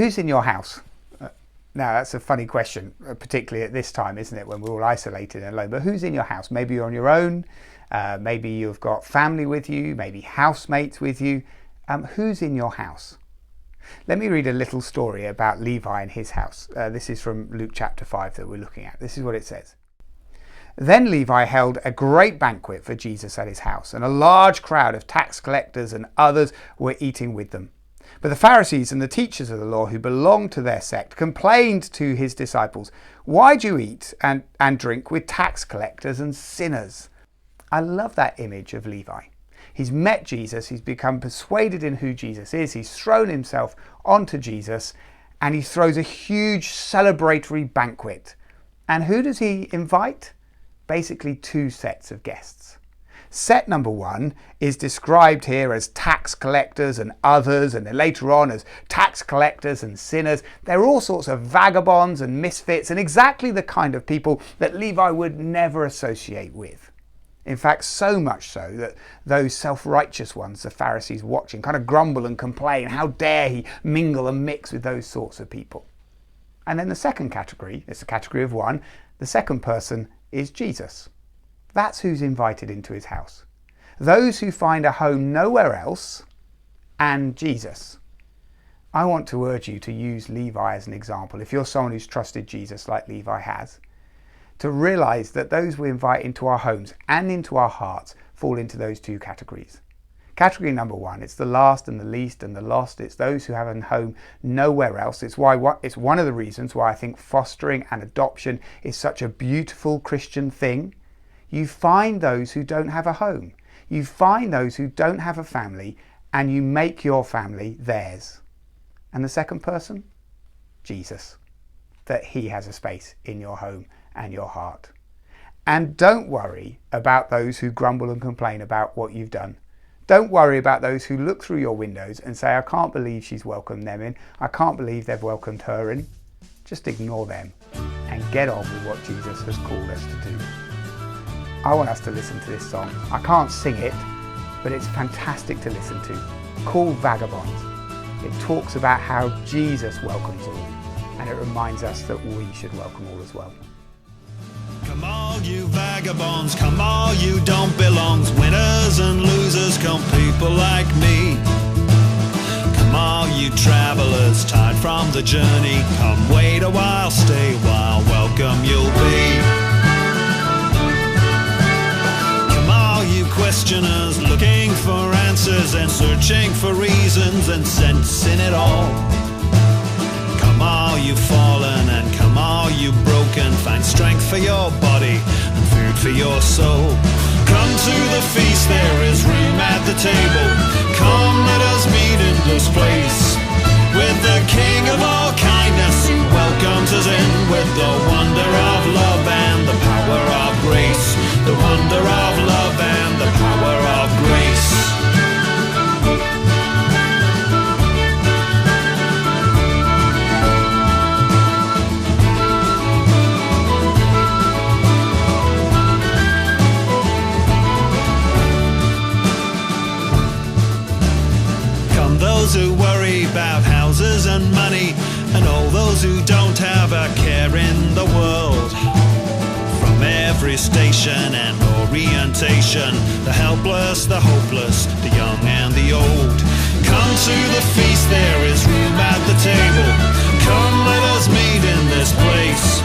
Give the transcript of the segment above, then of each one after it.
who's in your house? Now, that's a funny question, particularly at this time, isn't it, when we're all isolated and alone. But who's in your house? Maybe you're on your own. Maybe you've got family with you, maybe housemates with you. Who's in your house? Let me read a little story about Levi and his house. This is from Luke chapter 5 that we're looking at. This is what it says. Then Levi held a great banquet for Jesus at his house, and a large crowd of tax collectors and others were eating with them. But the Pharisees and the teachers of the law who belonged to their sect complained to his disciples, "Why do you eat and drink with tax collectors and sinners?" I love that image of Levi. He's met Jesus, he's become persuaded in who Jesus is, he's thrown himself onto Jesus, and he throws a huge celebratory banquet. And who does he invite? Basically 2 sets of guests. Set number 1 is described here as tax collectors and others, and then later on as tax collectors and sinners. They're all sorts of vagabonds and misfits, and exactly the kind of people that Levi would never associate with. In fact, so much so that those self-righteous ones, the Pharisees watching, kind of grumble and complain, how dare he mingle and mix with those sorts of people. And then the second category, it's a category of 1, the second person is Jesus. That's who's invited into his house. Those who find a home nowhere else, and Jesus. I want to urge you to use Levi as an example. If you're someone who's trusted Jesus like Levi has, to realize that those we invite into our homes and into our hearts fall into those 2 categories. Category number 1, it's the last and the least and the lost. It's those who have a home nowhere else. It's one of the reasons why I think fostering and adoption is such a beautiful Christian thing. You find those who don't have a home. You find those who don't have a family, and you make your family theirs. And the second person? Jesus. That he has a space in your home and your heart. And don't worry about those who grumble and complain about what you've done. Don't worry about those who look through your windows and say, "I can't believe she's welcomed them in. I can't believe they've welcomed her in." Just ignore them and get on with what Jesus has called us to do. I want us to listen to this song. I can't sing it, but it's fantastic to listen to. Called Vagabonds. It talks about how Jesus welcomes all, and it reminds us that we should welcome all as well. Come all you vagabonds, come all you don't belongs, winners and losers, come people like me. Come all you travelers, tired from the journey, come wait a while, stay a while, welcome you'll be. Come all you questioners, looking for answers and searching for reasons and sense in it all. Come all you fallen and come all you broken, find strength for your body and food for your soul. Come to the feast, there is room at the table. Come, let us meet in this place with the King of all kindness who welcomes us in with the wonder of love and the power of grace. The wonder of love and the power of grace. Those who worry about houses and money, and all those who don't have a care in the world. From every station and orientation, the helpless, the hopeless, the young and the old. Come to the feast, there is room at the table. Come, let us meet in this place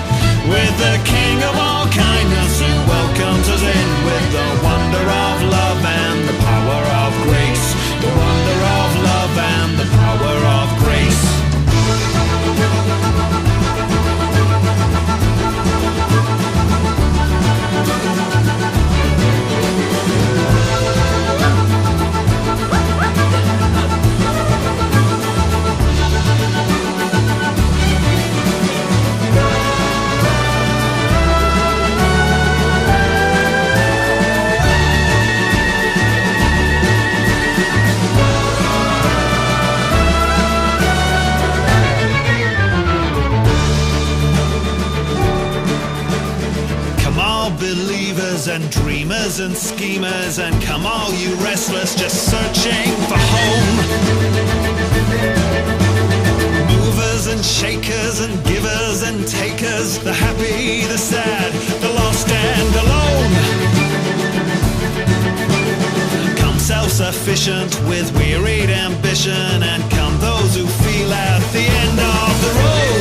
with the King of all kindness who welcomes us in with the wonder of love and the power of grace. The wonder of love and the power of grace. And dreamers and schemers, and come all you restless just searching for home. Movers and shakers and givers and takers, the happy, the sad, the lost and alone. Come self-sufficient with wearied ambition, and come those who feel at the end of the road.